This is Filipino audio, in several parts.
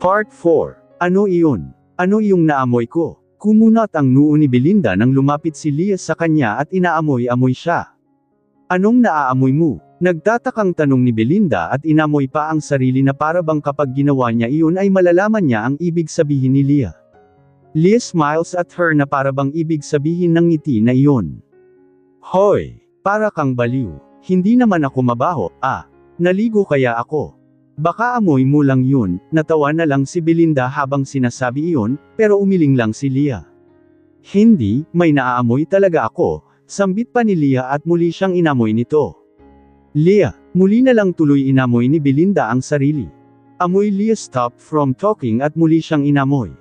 Part 4. Ano iyon? Ano iyong naamoy ko? Kumunat ang noo ni Belinda nang lumapit si Leah sa kanya at inaamoy-amoy siya. Anong naaamoy mo? Nagtatakang tanong ni Belinda at inamoy pa ang sarili na para bang kapag ginawa niya iyon ay malalaman niya ang ibig sabihin ni Leah. Leah smiles at her na para bang ibig sabihin ng ngiti na iyon. Hoy! Para kang baliw. Hindi naman ako mabaho, naligo kaya ako. Baka amoy mo lang yun, natawa na lang si Belinda habang sinasabi iyon, pero umiling lang si Leah. Hindi, may naaamoy talaga ako, sambit pa ni Leah at muli siyang inamoy nito. Leah, muli na lang tuloy inamoy ni Belinda ang sarili. Amoy Leah stopped from talking at muli siyang inamoy.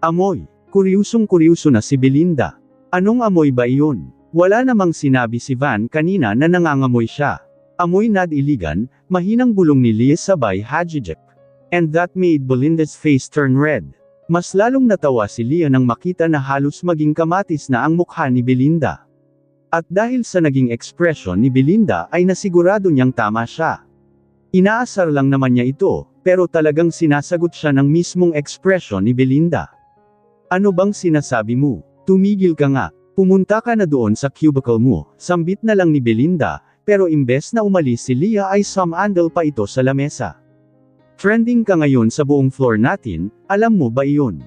Amoy, kuryusong-kuryoso na si Belinda. Anong amoy ba iyon? Wala namang sinabi si Van kanina na nangangamoy siya. Amoy nad-iligan, mahinang bulong ni Leah sabay hajijek. And that made Belinda's face turn red. Mas lalong natawa si Leah nang makita na halos maging kamatis na ang mukha ni Belinda. At dahil sa naging ekspresyon ni Belinda ay nasigurado niyang tama siya. Inaasar lang naman niya ito, pero talagang sinasagot siya ng mismong ekspresyon ni Belinda. Ano bang sinasabi mo? Tumigil ka nga. Pumunta ka na doon sa cubicle mo, sambit na lang ni Belinda, pero imbes na umalis si Leah ay sumandal pa ito sa lamesa. Trending ka ngayon sa buong floor natin, alam mo ba iyon?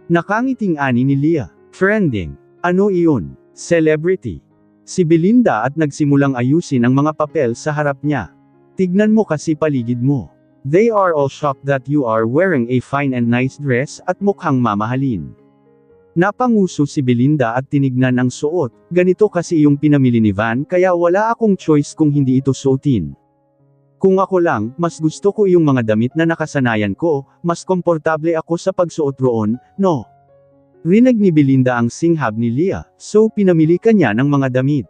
Nakangiting ani ni Leah. Trending. Ano iyon? Celebrity. Si Belinda at nagsimulang ayusin ang mga papel sa harap niya. Tignan mo kasi paligid mo. They are all shocked that you are wearing a fine and nice dress at mukhang mamahalin. Napanguso si Belinda at tinignan ang suot, ganito kasi yung pinamili ni Van kaya wala akong choice kung hindi ito suotin. Kung ako lang, mas gusto ko yung mga damit na nakasanayan ko, mas komportable ako sa pagsuot roon, no? Rinig ni Belinda ang singhab ni Leah, so pinamili ka niya ng mga damit.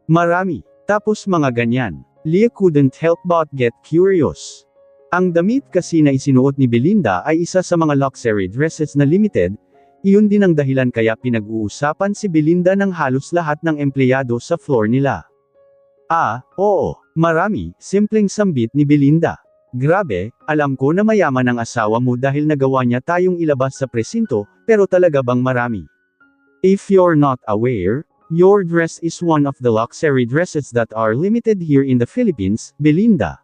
Marami, tapos mga ganyan. Leah couldn't help but get curious. Ang damit kasi na isinuot ni Belinda ay isa sa mga luxury dresses na limited. Iyon din ang dahilan kaya pinag-uusapan si Belinda ng halos lahat ng empleyado sa floor nila. Oo, marami, simpleng sambit ni Belinda. Grabe, alam ko na mayaman ang asawa mo dahil nagawa niya tayong ilabas sa presinto, pero talaga bang marami? If you're not aware, your dress is one of the luxury dresses that are limited here in the Philippines, Belinda.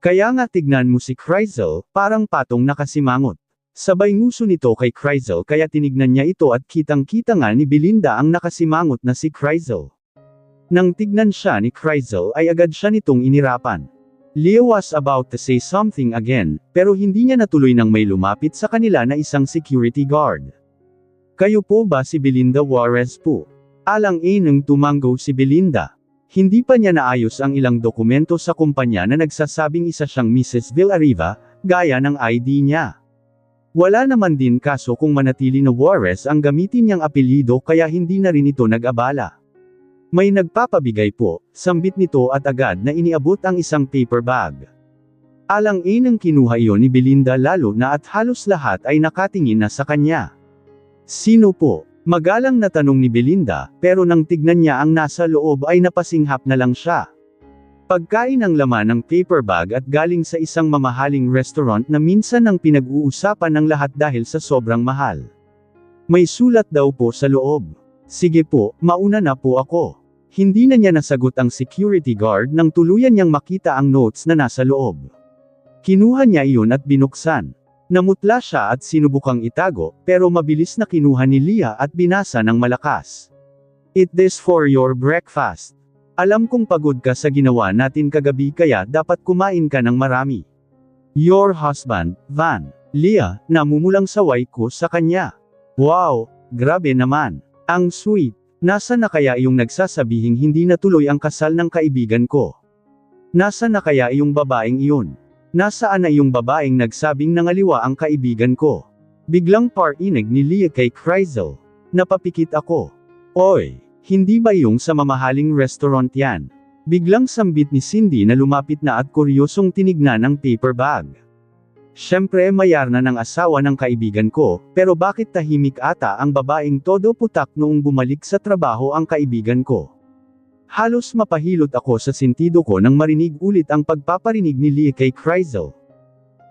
Kaya nga tignan mo si Chrysel, parang patong nakasimangot. Sabay nguso nito kay Chrysel kaya tinignan niya ito at kitang-kita nga ni Belinda ang nakasimangot na si Chrysel. Nang tignan siya ni Chrysel ay agad siya nitong inirapan. Leah was about to say something again, pero hindi niya natuloy nang may lumapit sa kanila na isang security guard. Kayo po ba si Belinda Juarez po? Alang-inang tumanggo si Belinda. Hindi pa niya naayos ang ilang dokumento sa kumpanya na nagsasabing isa siyang Mrs. Villarriba, gaya ng ID niya. Wala naman din kaso kung manatili na Juarez ang gamitin niyang apelyido kaya hindi na rin ito nag-abala. May nagpapabigay po, sambit nito at agad na iniabot ang isang paper bag. Alang-inang kinuha iyon ni Belinda lalo na at halos lahat ay nakatingin na sa kanya. Sino po? Magalang na tanong ni Belinda, pero nang tignan niya ang nasa loob ay napasinghap na lang siya. Pagkain ang laman ng paper bag at galing sa isang mamahaling restaurant na minsan ang pinag-uusapan ng lahat dahil sa sobrang mahal. May sulat daw po sa loob. Sige po, mauna na po ako. Hindi na niya nasagot ang security guard nang tuluyan niyang makita ang notes na nasa loob. Kinuha niya iyon at binuksan. Namutla siya at sinubukang itago, pero mabilis na kinuha ni Leah at binasa ng malakas. Eat this for your breakfast. Alam kong pagod ka sa ginawa natin kagabi kaya dapat kumain ka ng marami. Your husband, Van. Leah, namumulang saway ko sa kanya. Wow, grabe naman. Ang sweet. Nasa na kaya iyong nagsasabihing hindi natuloy ang kasal ng kaibigan ko? Nasa na kaya iyong babaeng iyon? Nasaan na iyong babaeng nagsabing nangaliwa ang kaibigan ko? Biglang parinig ni Leah kay Chrysel. Napapikit ako. Oy! Hindi ba yung sa mamahaling restaurant yan? Biglang sambit ni Cindy na lumapit na at kuryosong tinignan ang paper bag. Siyempre mayar na ng asawa ng kaibigan ko, pero bakit tahimik ata ang babaeng todo putak noong bumalik sa trabaho ang kaibigan ko? Halos mapahilot ako sa sentido ko nang marinig ulit ang pagpaparinig ni Leah kay Chrysel.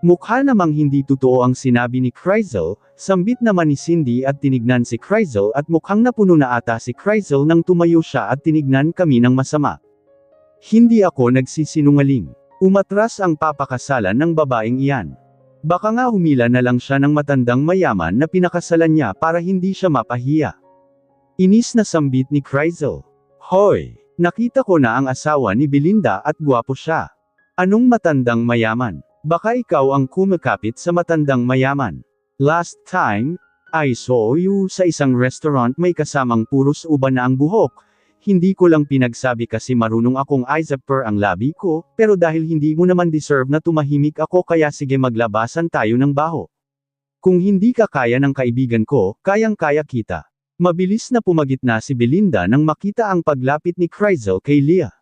Mukha namang hindi totoo ang sinabi ni Crizel, sambit naman ni Cindy at tinignan si Crizel at mukhang napuno na ata si Crizel nang tumayo siya at tinignan kami ng masama. Hindi ako nagsisinungaling. Umatras ang papakasalan ng babaeng iyan. Baka nga humila na lang siya ng matandang mayaman na pinakasalan niya para hindi siya mapahiya. Inis na sambit ni Crizel. Hoy! Nakita ko na ang asawa ni Belinda at gwapo siya. Anong matandang mayaman? Baka ikaw ang kumakapit sa matandang mayaman. Last time, I saw you sa isang restaurant may kasamang puros uban na ang buhok. Hindi ko lang pinagsabi kasi marunong akong i-zipper ang labi ko, pero dahil hindi mo naman deserve na tumahimik ako kaya sige maglabasan tayo ng baho. Kung hindi ka kaya ng kaibigan ko, kayang-kaya kita. Mabilis na pumagitna si Belinda nang makita ang paglapit ni Crizel kay Leah.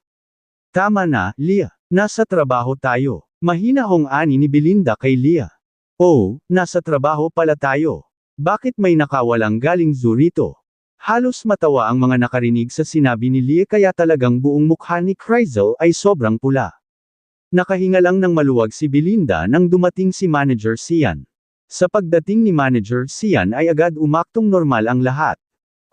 Tama na, Leah. Nasa trabaho tayo. Mahinahong ani ni Belinda kay Leah. Oh, nasa trabaho pala tayo. Bakit may nakawalang galing zoo rito? Halos matawa ang mga nakarinig sa sinabi ni Leah kaya talagang buong mukha ni Crizel ay sobrang pula. Nakahinga lang ng maluwag si Belinda nang dumating si Manager Sian. Sa pagdating ni Manager Sian ay agad umaktong normal ang lahat.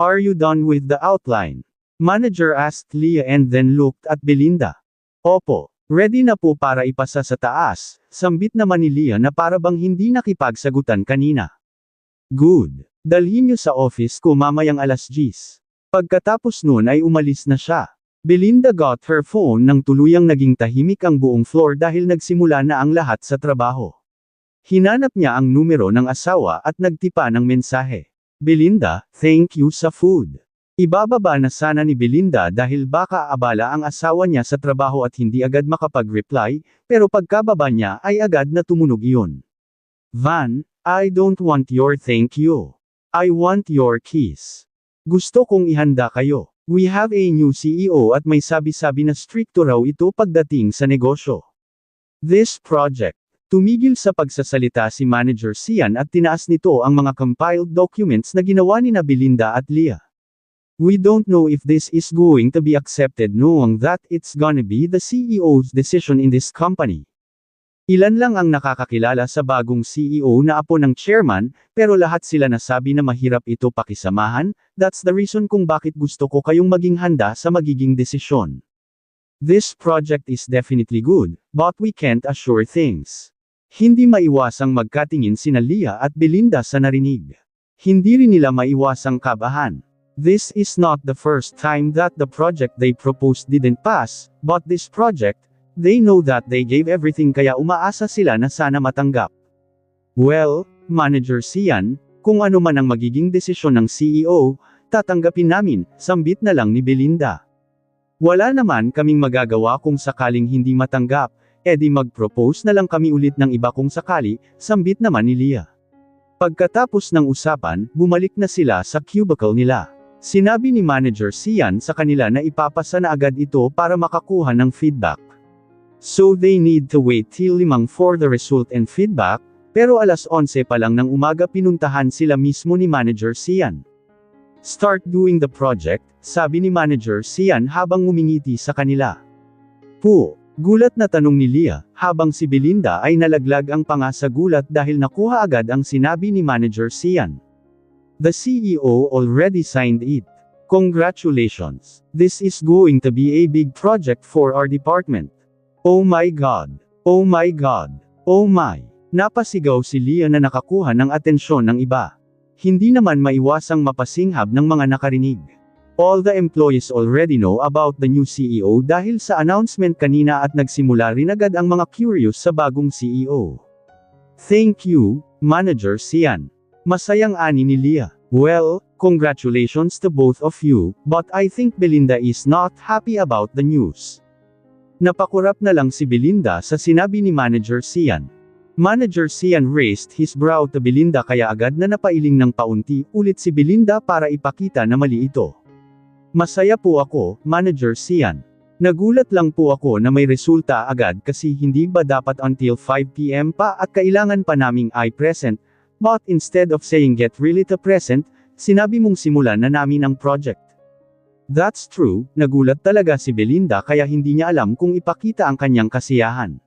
Are you done with the outline? Manager asked Leah and then looked at Belinda. Opo. Ready na po para ipasa sa taas, sambit naman ni Leah na para bang hindi nakipagsagutan kanina. Good. Dalhin niyo sa office ko mamayang 10:00. Pagkatapos nun ay umalis na siya. Belinda got her phone nang tuluyang naging tahimik ang buong floor dahil nagsimula na ang lahat sa trabaho. Hinanap niya ang numero ng asawa at nagtipa ng mensahe. Belinda, thank you sa food. Ibababa na sana ni Belinda dahil baka abala ang asawa niya sa trabaho at hindi agad makapag-reply, pero pagkababa niya ay agad na tumunog iyon. Van, I don't want your thank you. I want your kiss. Gusto kong ihanda kayo. We have a new CEO at may sabi-sabi na stricto raw ito pagdating sa negosyo. This project. Tumigil sa pagsasalita si Manager Sian at tinaas nito ang mga compiled documents na ginawa ni Belinda at Leah. We don't know if this is going to be accepted knowing that it's gonna be the CEO's decision in this company. Ilan lang ang nakakakilala sa bagong CEO na apo ng chairman, pero lahat sila nasabi na mahirap ito pakisamahan, that's the reason kung bakit gusto ko kayong maging handa sa magiging desisyon. This project is definitely good, but we can't assure things. Hindi maiwasang magkatingin sina Leah at Belinda sa narinig. Hindi rin nila maiwasang kabahan. This is not the first time that the project they proposed didn't pass, but this project, they know that they gave everything kaya umaasa sila na sana matanggap. Well, Manager Sian, kung ano man ang magiging desisyon ng CEO, tatanggapin namin, sambit na lang ni Belinda. Wala naman kaming magagawa kung sakaling hindi matanggap, edi mag-propose na lang kami ulit ng iba kung sakali, sambit naman ni Leah. Pagkatapos ng usapan, bumalik na sila sa cubicle nila. Sinabi ni Manager Sian sa kanila na ipapasa na agad ito para makakuha ng feedback. So they need to wait till 5 for the result and feedback, pero 11:00 pa lang ng umaga pinuntahan sila mismo ni Manager Sian. Start doing the project, sabi ni Manager Sian habang ngumingiti sa kanila. Gulat na tanong ni Leah, habang si Belinda ay nalaglag ang panga sa gulat dahil nakuha agad ang sinabi ni Manager Sian. The CEO already signed it. Congratulations. This is going to be a big project for our department. Oh my God. Oh my God. Oh my. Napasigaw si Leah na nakakuha ng atensyon ng iba. Hindi naman maiwasang mapasinghab ng mga nakarinig. All the employees already know about the new CEO dahil sa announcement kanina at nagsimula rin agad ang mga curious sa bagong CEO. Thank you, Manager Sian. Masayang ani ni Leah. Well, congratulations to both of you, but I think Belinda is not happy about the news. Napakurap na lang si Belinda sa sinabi ni Manager Sian. Manager Sian raised his brow to Belinda kaya agad na napailing ng paunti-ulit si Belinda para ipakita na mali ito. Masaya po ako, Manager Sian. Nagulat lang po ako na may resulta agad kasi hindi ba dapat until 5 PM pa at kailangan pa naming i-present. But instead of saying get really to present, sinabi mong simulan na namin ang project. That's true, nagulat talaga si Belinda kaya hindi niya alam kung ipakita ang kanyang kasiyahan.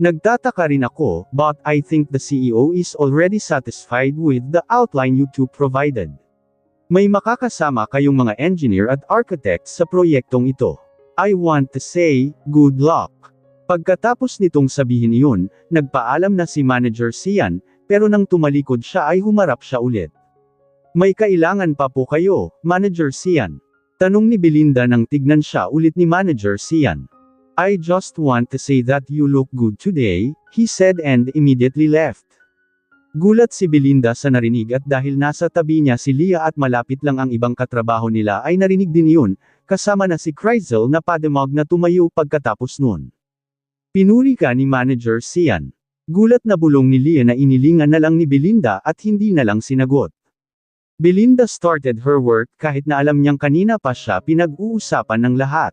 Nagtataka rin ako, but I think the CEO is already satisfied with the outline you two provided. May makakasama kayong mga engineer at architect sa proyektong ito. I want to say, good luck. Pagkatapos nitong sabihin iyon, nagpaalam na si Manager Sian, pero nang tumalikod siya ay humarap siya ulit. May kailangan pa po kayo, Manager Sian? Tanong ni Belinda nang tignan siya ulit ni Manager Sian. I just want to say that you look good today, he said and immediately left. Gulat si Belinda sa narinig at dahil nasa tabi niya si Leah at malapit lang ang ibang katrabaho nila ay narinig din iyon, kasama na si Crizel na padamag na tumayo pagkatapos nun. Pinuri ka ni Manager Sian. Gulat na bulong ni Leah na inilingan na lang ni Belinda at hindi na lang sinagot. Belinda started her work kahit na alam niyang kanina pa siya pinag-uusapan ng lahat.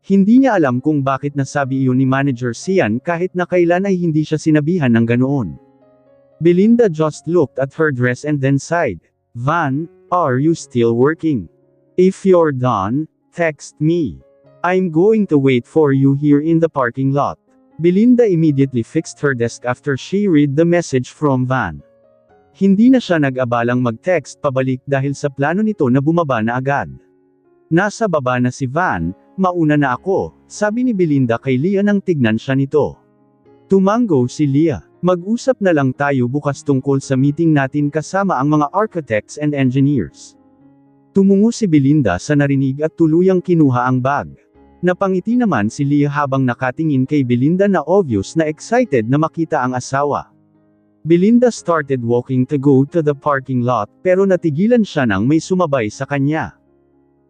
Hindi niya alam kung bakit nasabi iyon ni Manager Sian kahit na kailan ay hindi siya sinabihan ng ganoon. Belinda just looked at her dress and then sighed. Van, are you still working? If you're done, text me. I'm going to wait for you here in the parking lot. Belinda immediately fixed her desk after she read the message from Van. Hindi na siya nag-abalang mag-text pabalik dahil sa plano nito na bumaba na agad. Nasa baba na si Van, mauna na ako, sabi ni Belinda kay Leah nang tignan siya nito. Tumango si Leah. Mag-usap na lang tayo bukas tungkol sa meeting natin kasama ang mga architects and engineers. Tumungo si Belinda sa narinig at tuluyang kinuha ang bag. Napangiti naman si Leah habang nakatingin kay Belinda na obvious na excited na makita ang asawa. Belinda started walking to go to the parking lot pero natigilan siya nang may sumabay sa kanya.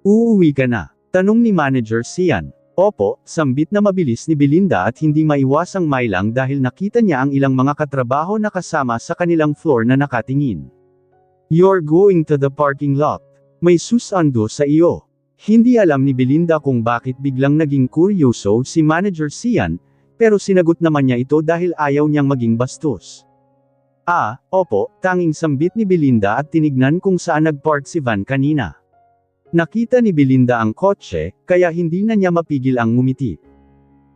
Uuwi ka na? Tanong ni Manager Sian. Opo, sambit na mabilis ni Belinda at hindi maiwasang mailang dahil nakita niya ang ilang mga katrabaho na kasama sa kanilang floor na nakatingin. You're going to the parking lot. May susando sa iyo. Hindi alam ni Belinda kung bakit biglang naging kuryoso si Manager Sian, pero sinagot naman niya ito dahil ayaw niyang maging bastos. Opo, tanging sambit ni Belinda at tinignan kung saan nagpark si Van kanina. Nakita ni Belinda ang kotse, kaya hindi na niya mapigil ang ngumiti.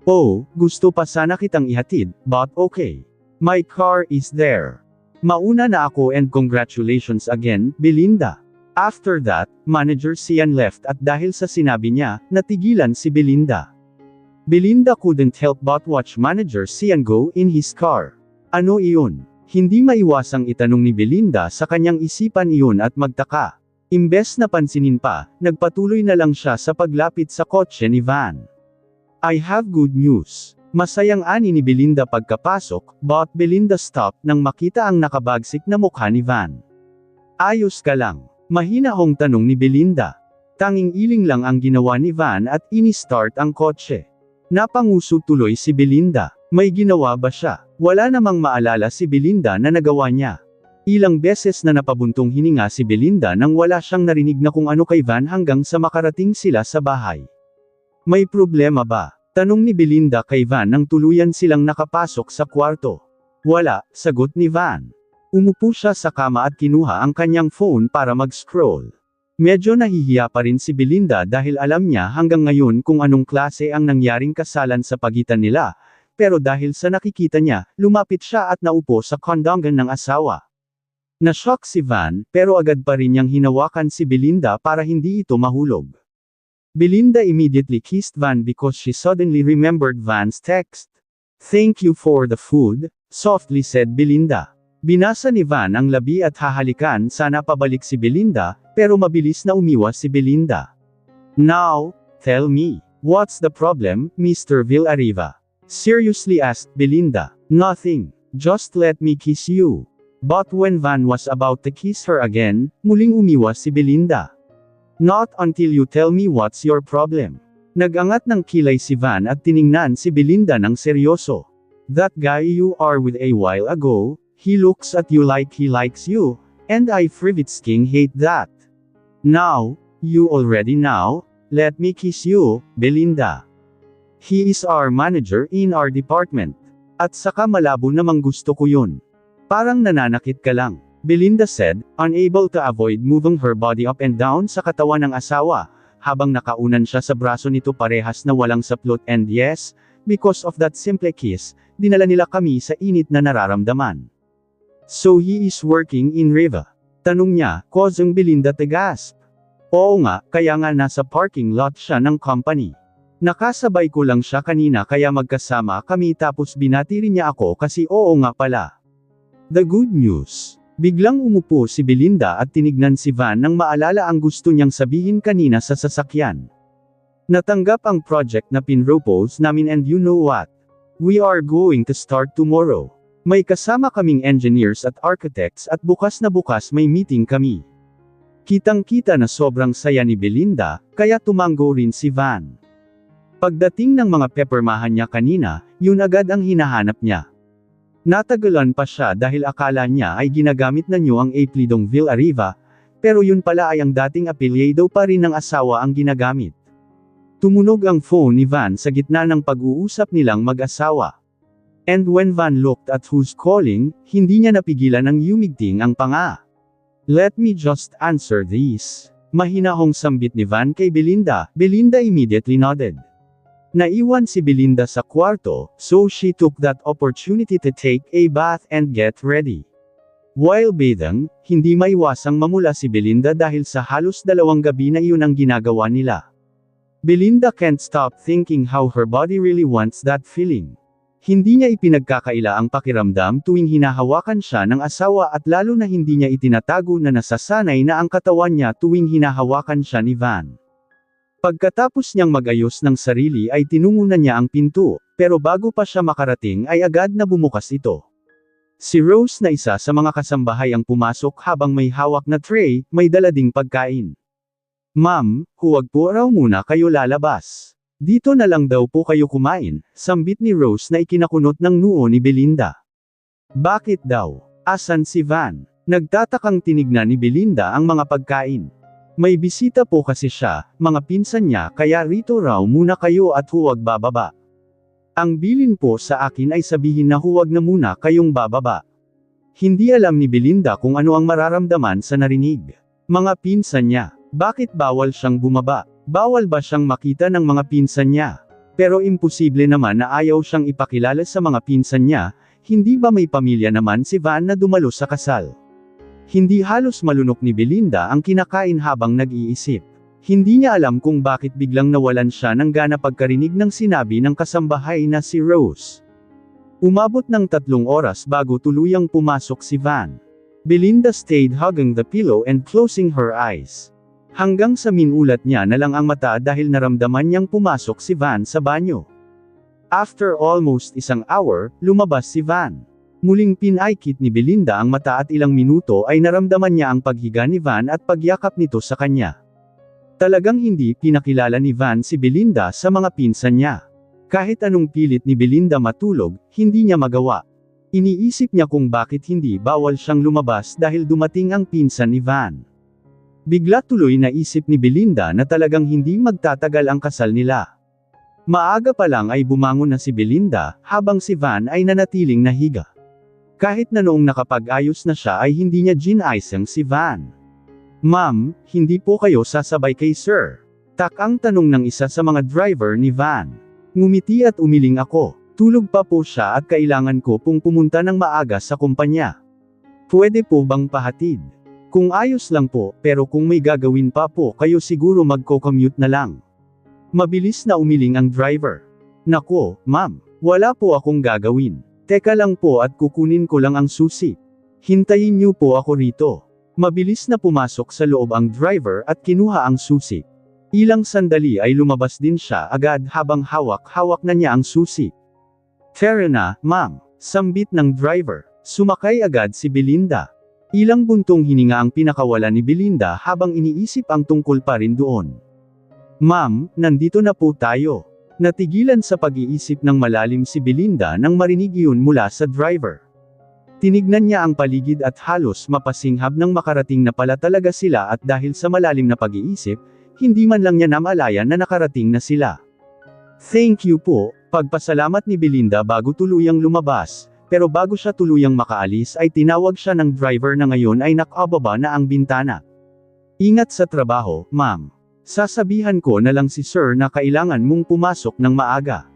Oh, gusto pa sana kitang ihatid, but okay. My car is there. Mauna na ako and congratulations again, Belinda. After that, Manager Sian left at dahil sa sinabi niya, natigilan si Belinda. Belinda couldn't help but watch Manager Sian go in his car. Ano iyon? Hindi maiwasang itanong ni Belinda sa kanyang isipan iyon at magtaka. Imbes na pansinin pa, nagpatuloy na lang siya sa paglapit sa kotse ni Van. I have good news. Masayang ani ni Belinda pagkapasok, but Belinda stopped nang makita ang nakabagsik na mukha ni Van. Ayos ka lang? Mahinahong tanong ni Belinda. Tanging iling lang ang ginawa ni Van at ini-start ang kotse. Napanguso tuloy si Belinda. May ginawa ba siya? Wala namang maalala si Belinda na nagawa niya. Ilang beses na napabuntong hininga si Belinda nang wala siyang narinig na kung ano kay Van hanggang sa makarating sila sa bahay. May problema ba? Tanong ni Belinda kay Van nang tuluyan silang nakapasok sa kwarto. Wala, sagot ni Van. Umupo siya sa kama at kinuha ang kanyang phone para mag-scroll. Medyo nahihiya pa rin si Belinda dahil alam niya hanggang ngayon kung anong klase ang nangyaring kasalan sa pagitan nila, pero dahil sa nakikita niya, lumapit siya at naupo sa kondongan ng asawa. Na-shock si Van, pero agad pa rin niyang hinawakan si Belinda para hindi ito mahulog. Belinda immediately kissed Van because she suddenly remembered Van's text. Thank you for the food, softly said Belinda. Binasa ni Van ang labi at hahalikan sana pabalik si Belinda, pero mabilis na umiwas si Belinda. Now, tell me, what's the problem, Mr. Villarriva? Seriously asked Belinda. Nothing, just let me kiss you. But when Van was about to kiss her again, muling umiwas si Belinda. Not until you tell me what's your problem. Nag-angat ng kilay si Van at tiningnan si Belinda ng seryoso. That guy you are with a while ago, he looks at you like he likes you, and I freaking hate that. Now, you already know, let me kiss you, Belinda. He is our manager in our department. At saka malabo namang gusto ko yun. Parang nananakit ka lang, Belinda said, unable to avoid moving her body up and down sa katawan ng asawa, habang nakaunan siya sa braso nito parehas na walang saplot and yes, because of that simple kiss, dinala nila kami sa init na nararamdaman. So he is working in Riva? Tanong niya, causing Belinda to gasp. Oo nga, kaya nga nasa parking lot siya ng company. Nakasabay ko lang siya kanina kaya magkasama kami tapos binati rin niya ako kasi oo nga pala. The good news. Biglang umupo si Belinda at tinignan si Van nang maalala ang gusto niyang sabihin kanina sa sasakyan. Natanggap ang project na pinropose namin and you know what? We are going to start tomorrow. May kasama kaming engineers at architects at bukas na bukas may meeting kami. Kitang-kita na sobrang saya ni Belinda, kaya tumango rin si Van. Pagdating ng mga peppermahan niya kanina, yun agad ang hinahanap niya. Natagalan pa siya dahil akala niya ay ginagamit na niyo ang Applidong Villarriva, pero yun pala ay ang dating apelyido pa rin ng asawa ang ginagamit. Tumunog ang phone ni Van sa gitna ng pag-uusap nilang mag-asawa. And when Van looked at who's calling, hindi niya napigilan ang yumigting ang panga. Let me just answer this. Mahinahong sambit ni Van kay Belinda. Belinda immediately nodded. Naiwan si Belinda sa kwarto, so she took that opportunity to take a bath and get ready. While bathing, hindi maiwasang mamula si Belinda dahil sa halos 2 gabi na iyon ang ginagawa nila. Belinda can't stop thinking how her body really wants that feeling. Hindi niya ipinagkakaila ang pakiramdam tuwing hinahawakan siya ng asawa at lalo na hindi niya itinatago na nasasanay na ang katawan niya tuwing hinahawakan siya ni Van. Pagkatapos niyang mag-ayos ng sarili ay tinungunan niya ang pinto, pero bago pa siya makarating ay agad na bumukas ito. Si Rose na isa sa mga kasambahay ang pumasok habang may hawak na tray, may dala ding pagkain. Ma'am, huwag po raw muna kayo lalabas. Dito na lang daw po kayo kumain, sambit ni Rose na ikinakunot ng noo ni Belinda. Bakit daw? Asan si Van? Nagtatakang tinignan ni Belinda ang mga pagkain. May bisita po kasi siya, mga pinsan niya kaya rito raw muna kayo at huwag bababa. Ang bilin po sa akin ay sabihin na huwag na muna kayong bababa. Hindi alam ni Belinda kung ano ang mararamdaman sa narinig. Mga pinsan niya. Bakit bawal siyang bumaba? Bawal ba siyang makita ng mga pinsan niya? Pero imposible naman na ayaw siyang ipakilala sa mga pinsan niya, hindi ba may pamilya naman si Van na dumalo sa kasal? Hindi halos malunok ni Belinda ang kinakain habang nag-iisip. Hindi niya alam kung bakit biglang nawalan siya ng gana pagkarinig ng sinabi ng kasambahay na si Rose. Umabot ng 3 oras bago tuluyang pumasok si Van. Belinda stayed hugging the pillow and closing her eyes. Hanggang sa minulat niya na lang ang mata dahil naramdaman niyang pumasok si Van sa banyo. After almost 1 hour, lumabas si Van. Muling pinaikit ni Belinda ang mata at ilang minuto ay naramdaman niya ang paghiga ni Van at pagyakap nito sa kanya. Talagang hindi pinakilala ni Van si Belinda sa mga pinsan niya. Kahit anong pilit ni Belinda matulog, hindi niya magawa. Iniisip niya kung bakit hindi bawal siyang lumabas dahil dumating ang pinsan ni Van. Bigla tuloy naisip ni Belinda na talagang hindi magtatagal ang kasal nila. Maaga pa lang ay bumangon na si Belinda, habang si Van ay nanatiling nahiga. Kahit na noong nakapag-ayos na siya ay hindi niya ginaisang si Van. Ma'am, hindi po kayo sasabay kay sir? Takang tanong ng isa sa mga driver ni Van. Ngumiti at umiling ako. Tulog pa po siya at kailangan ko pong pumunta ng maaga sa kumpanya. Pwede po bang pahatid? Kung ayos lang po, pero kung may gagawin pa po kayo siguro magko-commute na lang. Mabilis na umiling ang driver. Nako, ma'am, wala po akong gagawin. Teka lang po at kukunin ko lang ang susi. Hintayin niyo po ako rito. Mabilis na pumasok sa loob ang driver at kinuha ang susi. Ilang sandali ay lumabas din siya agad habang hawak-hawak na niya ang susi. Tara na, ma'am, sambit ng driver. Sumakay agad si Belinda. Ilang buntong hininga ang pinakawala ni Belinda habang iniisip ang tungkol pa rin doon. Ma'am, nandito na po tayo. Natigilan sa pag-iisip ng malalim si Belinda nang marinig iyon mula sa driver. Tinignan niya ang paligid at halos mapasinghab nang makarating na pala talaga sila at dahil sa malalim na pag-iisip, hindi man lang niya namalayan na nakarating na sila. Thank you po, pagpasalamat ni Belinda bago tuluyang lumabas. Pero bago siya tuluyang makaalis ay tinawag siya ng driver na ngayon ay nakababa na ang bintana. Ingat sa trabaho, ma'am. Sasabihan ko na lang si sir na kailangan mong pumasok ng maaga.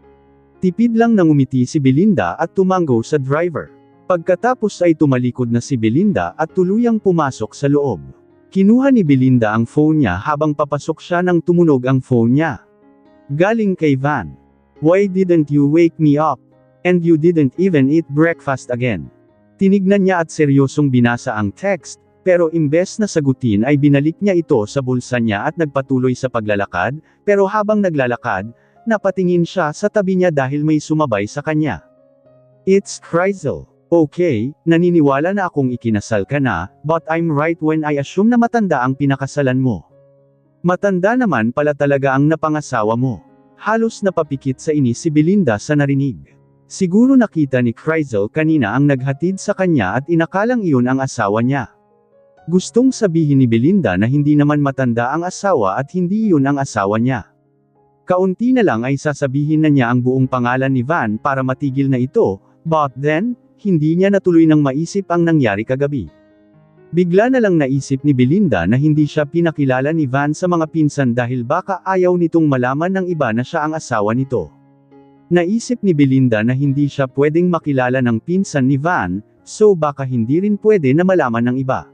Tipid lang nang umiti si Belinda at tumango sa driver. Pagkatapos ay tumalikod na si Belinda at tuluyang pumasok sa loob. Kinuha ni Belinda ang phone niya habang papasok siya nang tumunog ang phone niya. Galing kay Van. "Why didn't you wake me up? And you didn't even eat breakfast again." Tinignan niya at seryosong binasa ang text, pero imbes na sagutin ay binalik niya ito sa bulsa niya at nagpatuloy sa paglalakad, pero habang naglalakad, napatingin siya sa tabi niya dahil may sumabay sa kanya. "It's Chrysel. Okay, naniniwala na akong ikinasal ka na, but I'm right when I assume na matanda ang pinakasalan mo. Matanda naman pala talaga ang napangasawa mo." Halos napapikit sa inis si Belinda sa narinig. Siguro nakita ni Chrysel kanina ang naghatid sa kanya at inakalang iyon ang asawa niya. Gustong sabihin ni Belinda na hindi naman matanda ang asawa at hindi iyon ang asawa niya. Kaunti na lang ay sasabihin na niya ang buong pangalan ni Van para matigil na ito, but then, hindi niya natuloy nang maisip ang nangyari kagabi. Bigla na lang naisip ni Belinda na hindi siya pinakilala ni Van sa mga pinsan dahil baka ayaw nitong malaman ng iba na siya ang asawa nito. Naisip ni Belinda na hindi siya pwedeng makilala ng pinsan ni Van, so baka hindi rin pwede na malaman ng iba.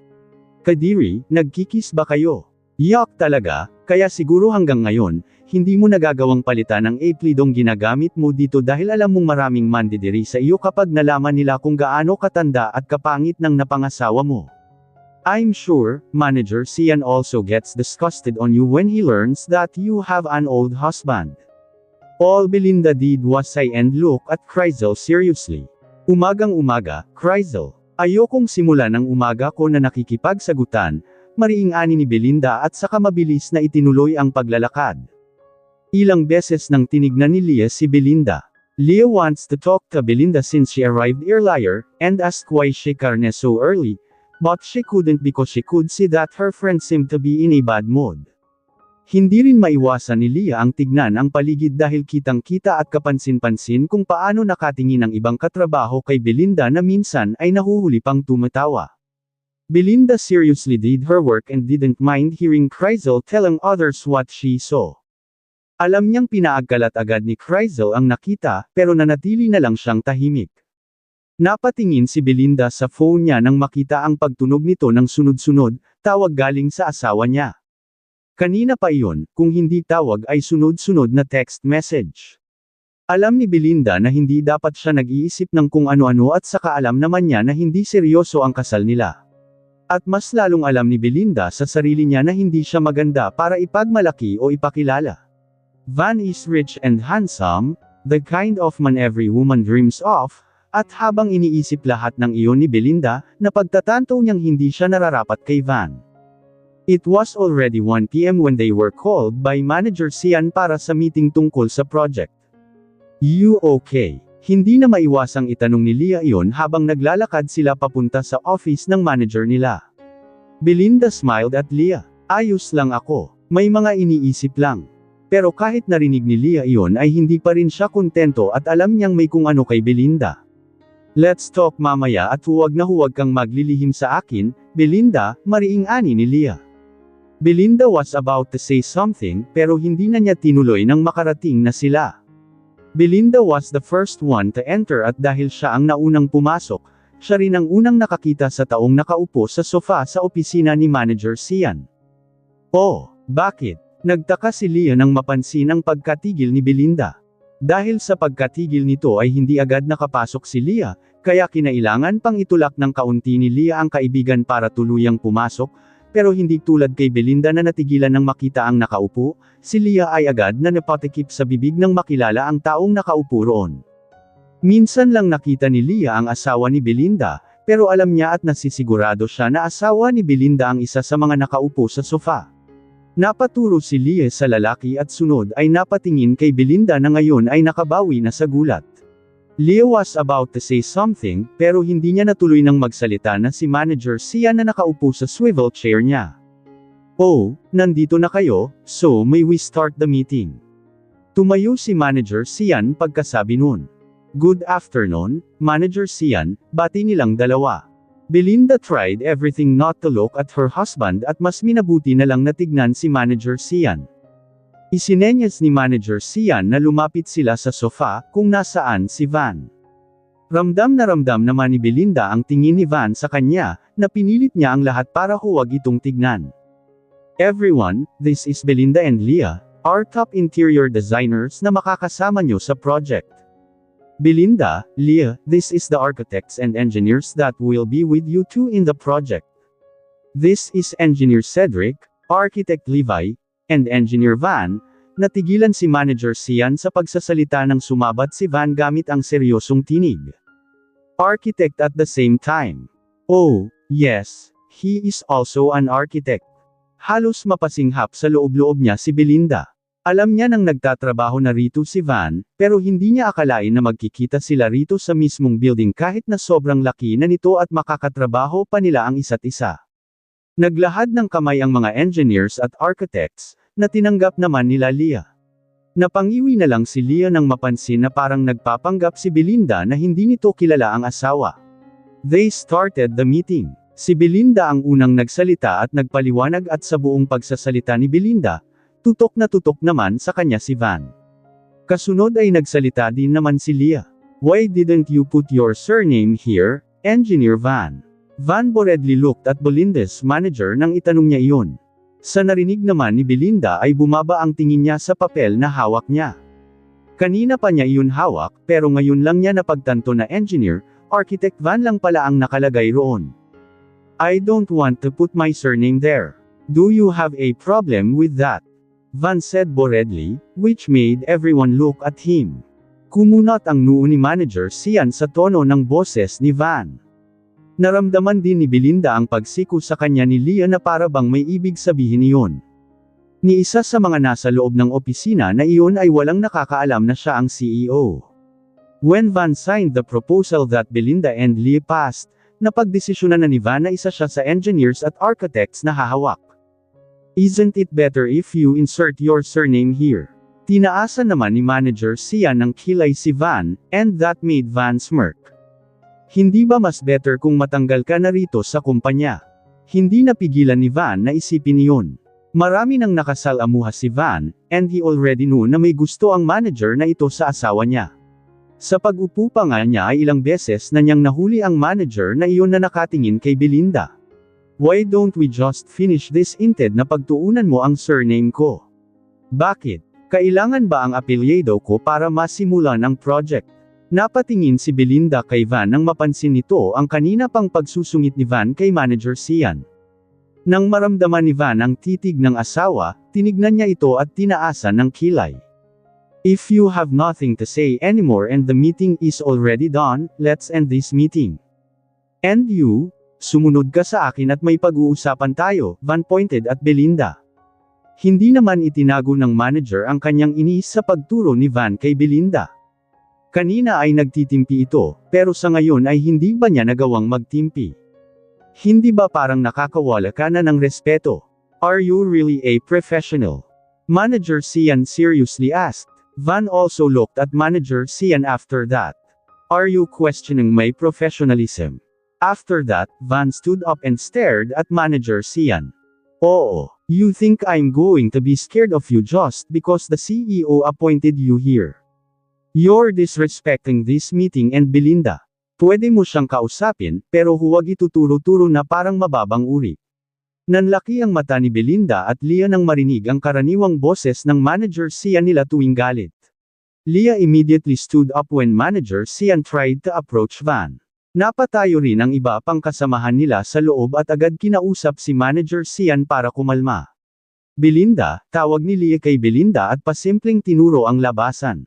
"Kadiri, nagkikis ba kayo?" "Yuck talaga, kaya siguro hanggang ngayon, hindi mo nagagawang palitan ang eplidong ginagamit mo dito dahil alam mong maraming mandidiri sa iyo kapag nalaman nila kung gaano katanda at kapangit ng napangasawa mo. I'm sure, Manager Sian also gets disgusted on you when he learns that you have an old husband." All Belinda did was sigh and look at Chrysel seriously. "Umagang umaga, Chrysel. Ayokong simulan ang umaga ko na nakikipagsagutan," mariing ani ni Belinda at saka mabilis na itinuloy ang paglalakad. Ilang beses nang tinignan ni Leah si Belinda. Leah wants to talk to Belinda since she arrived earlier, and asked why she carne so early, but she couldn't because she could see that her friend seemed to be in a bad mood. Hindi rin maiwasan ni Leah ang tignan ang paligid dahil kitang-kita at kapansin-pansin kung paano nakatingin ang ibang katrabaho kay Belinda na minsan ay nahuhuli pang tumatawa. Belinda seriously did her work and didn't mind hearing Chrysel telling others what she saw. Alam niyang pinaagkalat agad ni Chrysel ang nakita, pero nanatili na lang siyang tahimik. Napatingin si Belinda sa phone niya nang makita ang pagtunog nito ng sunod-sunod, tawag galing sa asawa niya. Kanina pa iyon, kung hindi tawag ay sunod-sunod na text message. Alam ni Belinda na hindi dapat siya nag-iisip ng kung ano-ano at saka alam naman niya na hindi seryoso ang kasal nila. At mas lalong alam ni Belinda sa sarili niya na hindi siya maganda para ipagmalaki o ipakilala. Van is rich and handsome, the kind of man every woman dreams of, at habang iniisip lahat ng iyon ni Belinda, napagtatanto niyang hindi siya nararapat kay Van. It was already 1 p.m. when they were called by Manager Sian para sa meeting tungkol sa project. "You okay?" Hindi na maiwasang itanong ni Leah iyon habang naglalakad sila papunta sa office ng manager nila. Belinda smiled at Leah. "Ayos lang ako. May mga iniisip lang." Pero kahit narinig ni Leah iyon ay hindi pa rin siya kontento at alam niyang may kung ano kay Belinda. "Let's talk mamaya at huwag na huwag kang maglilihim sa akin, Belinda," mariing ani ni Leah. Belinda was about to say something, pero hindi na niya tinuloy nang makarating na sila. Belinda was the first one to enter at dahil siya ang naunang pumasok, siya rin ang unang nakakita sa taong nakaupo sa sofa sa opisina ni Manager Sian. "Oh, bakit?" Nagtaka si Leah nang mapansin ang pagkatigil ni Belinda. Dahil sa pagkatigil nito ay hindi agad nakapasok si Leah, kaya kinailangan pang itulak ng kaunti ni Leah ang kaibigan para tuluyang pumasok, pero hindi tulad kay Belinda na natigilan nang makita ang nakaupo, si Leah ay agad na napatikip sa bibig nang makilala ang taong nakaupo roon. Minsan lang nakita ni Leah ang asawa ni Belinda, pero alam niya at nasisigurado siya na asawa ni Belinda ang isa sa mga nakaupo sa sofa. Napaturo si Leah sa lalaki at sunod ay napatingin kay Belinda na ngayon ay nakabawi na sa gulat. Leah was about to say something, pero hindi niya natuloy nang magsalita na si Manager Sian na nakaupo sa swivel chair niya. "Oh, nandito na kayo, so may we start the meeting?" Tumayo si Manager Sian pagkasabi nun. "Good afternoon, Manager Sian," bati nilang dalawa. Belinda tried everything not to look at her husband at mas minabuti na lang natignan si Manager Sian. Isinenyas ni Manager Sian na lumapit sila sa sofa, kung nasaan si Van. Ramdam naman ni Belinda ang tingin ni Van sa kanya, na pinilit niya ang lahat para huwag itong tignan. Everyone, this is Belinda and Leah, our top interior designers na makakasama nyo sa project. Belinda, Leah, this is the architects and engineers that will be with you too in the project. This is Engineer Cedric, Architect Levi, and Engineer Van. Natigilan si Manager Sian sa pagsasalita nang sumabat si Van gamit ang seryosong tinig. Architect at the same time. Oh, yes, he is also an architect. Halos mapasinghap sa loob-loob niya si Belinda. Alam niya nang nagtatrabaho na rito si Van, pero hindi niya akalain na magkikita sila rito sa mismong building kahit na sobrang laki na nito at makakatrabaho pa nila ang isa't isa. Naglahad ng kamay ang mga engineers at architects, na tinanggap naman nila Leah. Napangiwi na lang si Leah nang mapansin na parang nagpapanggap si Belinda na hindi nito kilala ang asawa. They started the meeting. Si Belinda ang unang nagsalita at nagpaliwanag at sa buong pagsasalita ni Belinda, tutok na tutok naman sa kanya si Van. Kasunod ay nagsalita din naman si Leah. Why didn't you put your surname here, Engineer Van? Van boredly looked at Belinda's manager nang itanong niya iyon. Sa narinig naman ni Belinda ay bumaba ang tingin niya sa papel na hawak niya. Kanina pa niya iyon hawak, pero ngayon lang niya napagtanto na Engineer, Architect Van lang pala ang nakalagay roon. I don't want to put my surname there. Do you have a problem with that? Van said boredly, which made everyone look at him. Kumunat ang noo ni Manager Sian sa tono ng boses ni Van. Naramdaman din ni Belinda ang pagsiko sa kanya ni Leah na para bang may ibig sabihin iyon. Ni isa sa mga nasa loob ng opisina na iyon ay walang nakakaalam na siya ang CEO. When Van signed the proposal that Belinda and Leah passed, napagdesisyonan na ni Van na isa siya sa engineers at architects na hahawak. Isn't it better if you insert your surname here? Tinaasan naman ni Manager Sian ng kilay si Van, and that made Van smirk. Hindi ba mas better kung matanggal ka na rito sa kumpanya? Hindi napigilan ni Van na isipin iyon. Marami nang nakasalamuha si Van, and he already knew na may gusto ang manager na ito sa asawa niya. Sa pag-upo pa nga niya ay ilang beses na niyang nahuli ang manager na iyon na nakatingin kay Belinda. Why don't we just finish this instead na pagtuunan mo ang surname ko? Bakit? Kailangan ba ang apelyido ko para masimulan ang project? Napatingin si Belinda kay Van nang mapansin nito ang kanina pang pagsusungit ni Van kay Manager Sian. Nang maramdaman ni Van ang titig ng asawa, tinignan niya ito at tinaasan ng kilay. If you have nothing to say anymore and the meeting is already done, let's end this meeting. And you, sumunod ka sa akin at may pag-uusapan tayo, Van pointed at Belinda. Hindi naman itinago ng manager ang kanyang inis sa pagturo ni Van kay Belinda. Kanina ay nagtitimpi ito, pero sa ngayon ay hindi ba niya nagawang magtimpi? Hindi ba parang nakakawala ka na ng respeto? Are you really a professional? Manager Sian seriously asked. Van also looked at Manager Sian after that. Are you questioning my professionalism? After that, Van stood up and stared at Manager Sian. Oo, you think I'm going to be scared of you just because the CEO appointed you here? You're disrespecting this meeting and Belinda. Pwede mo siyang kausapin, pero huwag ituturo-turo na parang mababang uri. Nanlaki ang mata ni Belinda at Leah nang marinig ang karaniwang boses ng Manager Sian nila tuwing galit. Leah immediately stood up when Manager Sian tried to approach Van. Napatayo rin ang iba pang kasamahan nila sa loob at agad kinausap si Manager Sian para kumalma. Belinda, tawag ni Leah kay Belinda at pasimpleng tinuro ang labasan.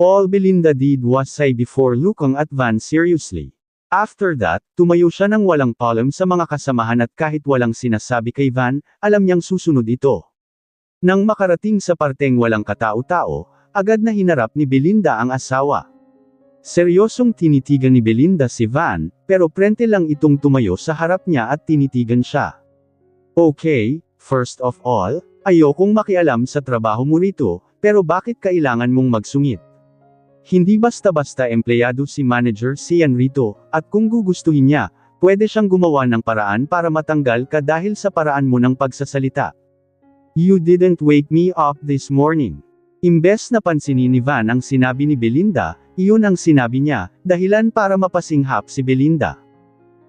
All Belinda did was sigh before looking at Van seriously. After that, tumayo siya ng walang palm sa mga kasamahan at kahit walang sinasabi kay Van, alam niyang susunod ito. Nang makarating sa parteng walang katao-tao, agad na hinarap ni Belinda ang asawa. Seryosong tinitigan ni Belinda si Van, pero prente lang itong tumayo sa harap niya at tinitigan siya. Okay, first of all, ayokong makialam sa trabaho mo rito, pero bakit kailangan mong magsungit? Hindi basta-basta empleyado si Manager Sian rito, at kung gugustuhin niya, pwede siyang gumawa ng paraan para matanggal ka dahil sa paraan mo ng pagsasalita. You didn't wake me up this morning. Imbes na pansinin ni Van ang sinabi ni Belinda, iyon ang sinabi niya, dahilan para mapasinghap si Belinda.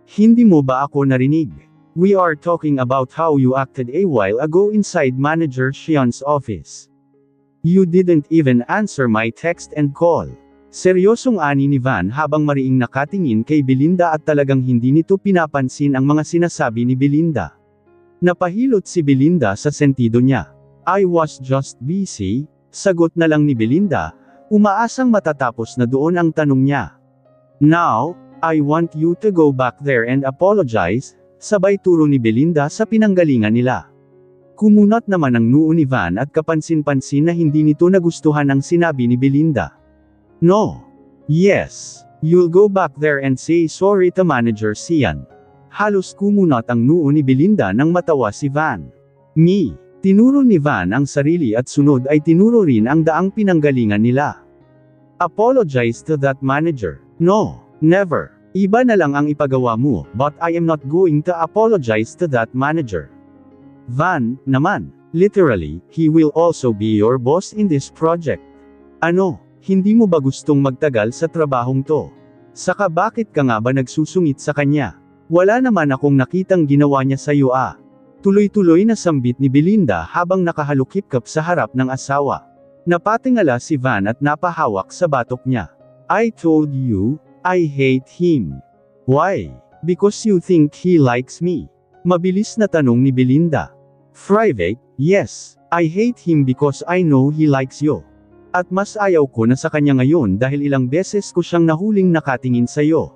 Hindi mo ba ako narinig? We are talking about how you acted a while ago inside Manager Xian's office. You didn't even answer my text and call. Seryosong ani ni Van habang mariing nakatingin kay Belinda at talagang hindi nito pinapansin ang mga sinasabi ni Belinda. Napahilot si Belinda sa sentido niya. I was just busy, sagot na lang ni Belinda, umaasang matatapos na doon ang tanong niya. Now, I want you to go back there and apologize, sabay turo ni Belinda sa pinanggalingan nila. Kumunat naman ang noo ni Van at kapansin-pansin na hindi nito nagustuhan ang sinabi ni Belinda. No. Yes. You'll go back there and say sorry to Manager Xian. Halos kumunat ang noo ni Belinda nang matawa si Van. Me. Tinuro ni Van ang sarili at sunod ay tinuro rin ang daang pinanggalingan nila. Apologize to that manager. No. Never. Iba na lang ang ipagawa mo, but I am not going to apologize to that manager. Van, naman. Literally, he will also be your boss in this project. Ano? Hindi mo ba gustong magtagal sa trabahong to? Saka bakit ka nga ba nagsusungit sa kanya? Wala naman akong nakitang ginawa niya sa'yo ah. Tuloy-tuloy na sambit ni Belinda habang nakahalukip-kap sa harap ng asawa. Napatingala si Van at napahawak sa batok niya. I told you, I hate him. Why? Because you think he likes me. Mabilis na tanong ni Belinda. Private, yes, I hate him because I know he likes you. At mas ayaw ko na sa kanya ngayon dahil ilang beses ko siyang nahuling nakatingin sa'yo.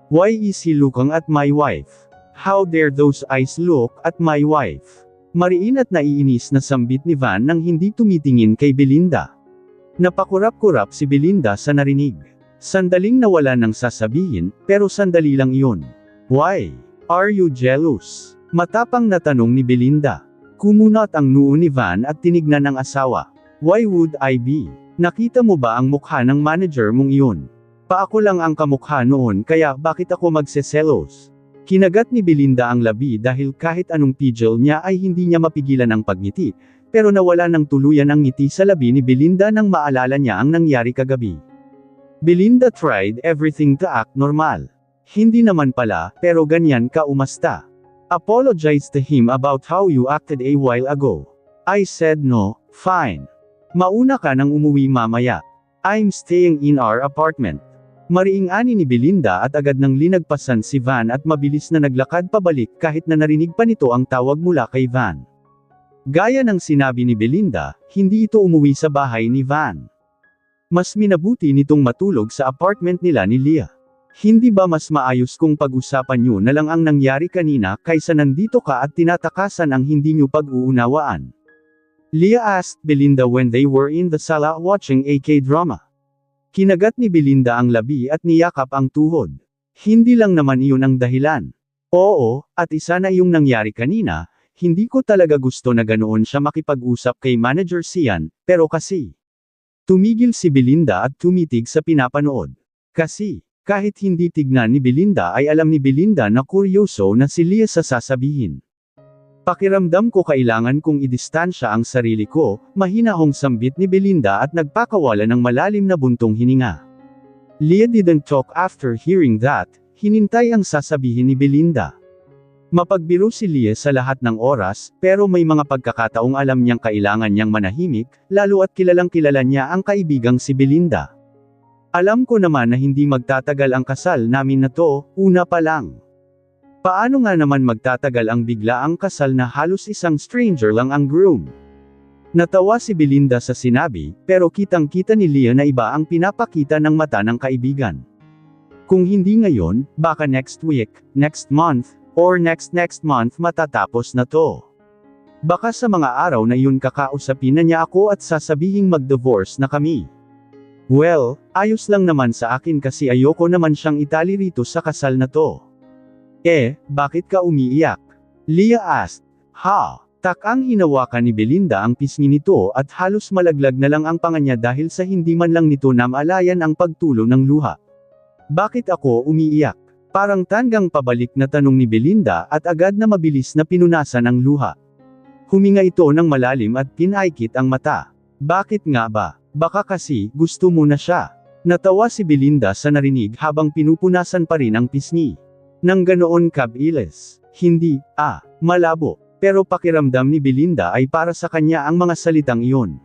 Why is he looking at my wife? How dare those eyes look at my wife? Mariin at naiinis na sambit ni Van nang hindi tumitingin kay Belinda. Napakurap-kurap si Belinda sa narinig. Sandaling nawala ng sasabihin, pero sandali lang iyon. Why? Are you jealous? Matapang na tanong ni Belinda. Kumunat ang noo ni Van at tinignan ang asawa. Why would I be? Nakita mo ba ang mukha ng manager mong iyon? Paako lang ang kamukha noon kaya bakit ako magseselos? Kinagat ni Belinda ang labi dahil kahit anong pidgel niya ay hindi niya mapigilan ang pagngiti, pero nawala ng tuluyan ang ngiti sa labi ni Belinda nang maalala niya ang nangyari kagabi. Belinda tried everything to act normal. Hindi naman pala, pero ganyan ka umasta. Apologize to him about how you acted a while ago. I said no, fine. Mauna ka nang umuwi mamaya. I'm staying in our apartment. Mariing ani ni Belinda at agad nang linagpasan si Van at mabilis na naglakad pabalik kahit na narinig pa nito ang tawag mula kay Van. Gaya ng sinabi ni Belinda, hindi ito umuwi sa bahay ni Van. Mas minabuti nitong matulog sa apartment nila ni Leah. Hindi ba mas maayos kung pag-usapan nyo na lang ang nangyari kanina kaysa nandito ka at tinatakasan ang hindi nyo pag-uunawaan? Leah asked Belinda when they were in the sala watching a K-drama. Kinagat ni Belinda ang labi at niyakap ang tuhod. Hindi lang naman iyon ang dahilan. Oo, at isa na iyong nangyari kanina, hindi ko talaga gusto na ganoon siya makipag-usap kay Manager Xian, pero kasi. Tumigil si Belinda at tumitig sa pinapanood. Kasi, kahit hindi tignan ni Belinda ay alam ni Belinda na kuryoso na si Leah sa sasabihin. Pakiramdam ko kailangan kong idistansya ang sarili ko, mahinahong sambit ni Belinda at nagpakawala ng malalim na buntong hininga. Leah didn't talk after hearing that, hinintay ang sasabihin ni Belinda. Mapagbiro si Leah sa lahat ng oras, pero may mga pagkakataong alam niyang kailangan niyang manahimik, lalo at kilalang kilala niya ang kaibigang si Belinda. Alam ko naman na hindi magtatagal ang kasal namin na to, una pa lang. Paano nga naman magtatagal ang biglaang kasal na halos isang stranger lang ang groom? Natawa si Belinda sa sinabi, pero kitang-kita ni Leah na iba ang pinapakita ng mata ng kaibigan. Kung hindi ngayon, baka next week, next month, or next month matatapos na to. Baka sa mga araw na yun kakausapin na niya ako at sasabihing mag-divorce na kami. Well, ayos lang naman sa akin kasi ayoko naman siyang itali rito sa kasal na to. Bakit ka umiiyak? Leah asked. Ha? Takang hinawakan ni Belinda ang pisngi nito at halos malaglag na lang ang panga niya dahil sa hindi man lang nito namalayan ang pagtulo ng luha. Bakit ako umiiyak? Parang tanggang pabalik na tanong ni Belinda at agad na mabilis na pinunasan ang luha. Huminga ito ng malalim at pinaikit ang mata. Bakit nga ba? Baka kasi, gusto mo na siya. Natawa si Belinda sa narinig habang pinupunasan pa rin ang pisngi. Nang ganoon kabilis. Hindi, malabo. Pero pakiramdam ni Belinda ay para sa kanya ang mga salitang iyon.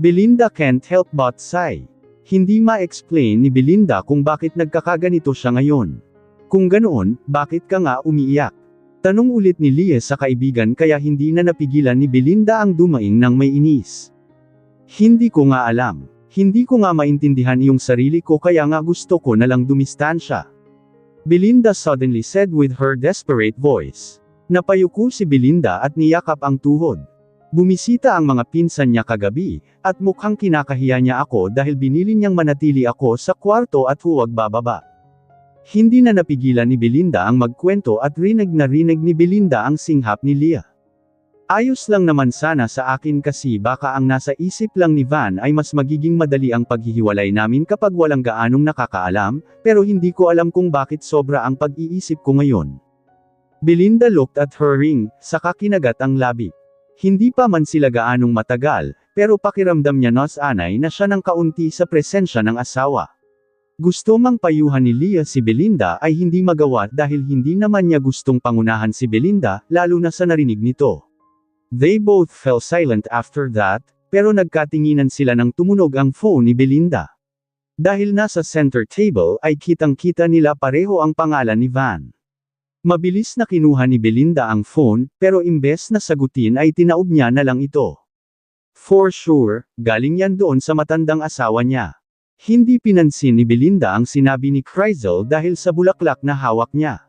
Belinda can't help but sigh. Hindi ma-explain ni Belinda kung bakit nagkakaganito siya ngayon. Kung ganoon, bakit ka nga umiiyak? Tanong ulit ni Leah sa kaibigan kaya hindi na napigilan ni Belinda ang dumaing ng may inis. Hindi ko nga alam. Hindi ko nga maintindihan iyong sarili ko kaya nga gusto ko na lang dumistansya. Belinda suddenly said with her desperate voice. Napayuko si Belinda at niyakap ang tuhod. Bumisita ang mga pinsan niya kagabi, at mukhang kinakahiya niya ako dahil binili niyang manatili ako sa kwarto at huwag bababa. Hindi na napigilan ni Belinda ang magkwento at rinig na rinig ni Belinda ang singhap ni Leah. Ayos lang naman sana sa akin kasi baka ang nasa isip lang ni Van ay mas magiging madali ang paghihiwalay namin kapag walang gaanong nakakaalam, pero hindi ko alam kung bakit sobra ang pag-iisip ko ngayon. Belinda looked at her ring, saka kinagat ang labi. Hindi pa man sila gaanong matagal, pero pakiramdam niya nasanay na siya ng kaunti sa presensya ng asawa. Gusto mang payuhan ni Leah si Belinda ay hindi magawa dahil hindi naman niya gustong pangunahan si Belinda, lalo na sa narinig nito. They both fell silent after that, pero nagkatinginan sila nang tumunog ang phone ni Belinda. Dahil nasa center table ay kitang-kita nila pareho ang pangalan ni Van. Mabilis na kinuha ni Belinda ang phone, pero imbes na sagutin ay tinaob niya na lang ito. For sure, galing yan doon sa matandang asawa niya. Hindi pinansin ni Belinda ang sinabi ni Crizel dahil sa bulaklak na hawak niya.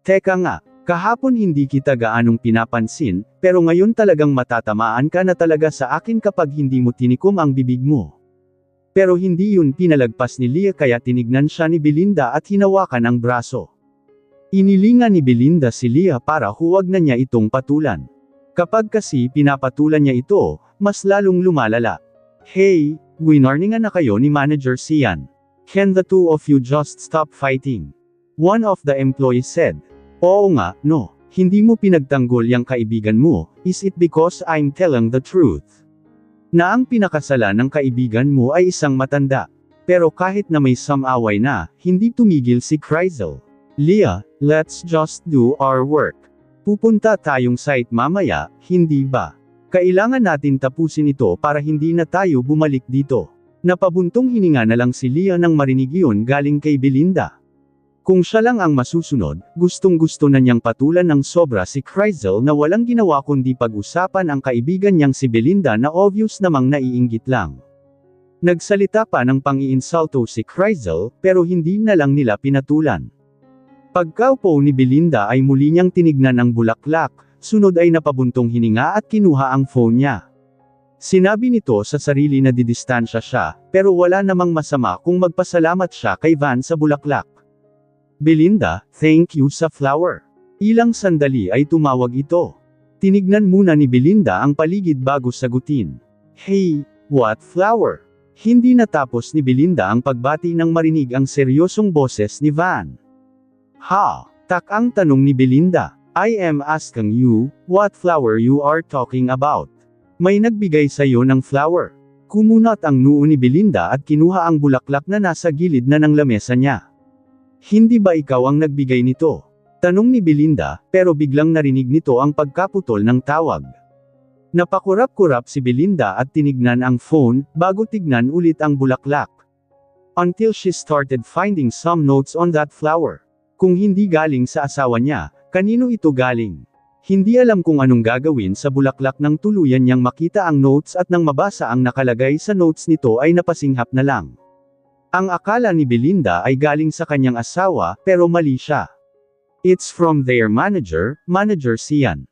Teka nga, kahapon hindi kita gaanong pinapansin, pero ngayon talagang matatamaan ka na talaga sa akin kapag hindi mo tinikom ang bibig mo. Pero hindi yun pinalagpas ni Leah kaya tinignan siya ni Belinda at hinawakan ang braso. Inilingan ni Belinda si Leah para huwag na niya itong patulan. Kapag kasi pinapatulan niya ito, mas lalong lumalala. Hey, winarningan na kayo ni Manager Sian. Can the two of you just stop fighting? One of the employees said. Oo nga, no. Hindi mo pinagtanggol yang kaibigan mo, is it because I'm telling the truth? Na ang pinakasala ng kaibigan mo ay isang matanda. Pero kahit na may samaway na, hindi tumigil si Crizel. Leah, let's just do our work. Pupunta tayong site mamaya, hindi ba? Kailangan natin tapusin ito para hindi na tayo bumalik dito. Napabuntong hininga na lang si Leah nang marinig iyon galing kay Belinda. Kung siya lang ang masusunod, gustong-gusto na niyang patulan ng sobra si Crizel na walang ginawa kundi pag-usapan ang kaibigan niyang si Belinda na obvious namang naiinggit lang. Nagsalita pa ng pang-iinsulto si Crizel, pero hindi na lang nila pinatulan. Pagkaupo ni Belinda ay muli niyang tinignan ang bulaklak, sunod ay napabuntong hininga at kinuha ang phone niya. Sinabi nito sa sarili na didistansya siya, pero wala namang masama kung magpasalamat siya kay Van sa bulaklak. Belinda, thank you sa flower. Ilang sandali ay tumawag ito. Tinignan muna ni Belinda ang paligid bago sagutin. Hey, what flower? Hindi natapos ni Belinda ang pagbati nang marinig ang seryosong boses ni Van. Ha? Tak-ang tanong ni Belinda. I am asking you, what flower you are talking about? May nagbigay sa iyo ng flower. Kumunat ang noo ni Belinda at kinuha ang bulaklak na nasa gilid na ng lamesa niya. Hindi ba ikaw ang nagbigay nito? Tanong ni Belinda, pero biglang narinig nito ang pagkaputol ng tawag. Napakurap-kurap si Belinda at tinignan ang phone, bago tignan ulit ang bulaklak. Until she started finding some notes on that flower. Kung hindi galing sa asawa niya, kanino ito galing? Hindi alam kung anong gagawin sa bulaklak nang tuluyan niyang makita ang notes at nang mabasa ang nakalagay sa notes nito ay napasinghap na lang. Ang akala ni Belinda ay galing sa kanyang asawa, pero mali siya. It's from their manager, Manager Sian.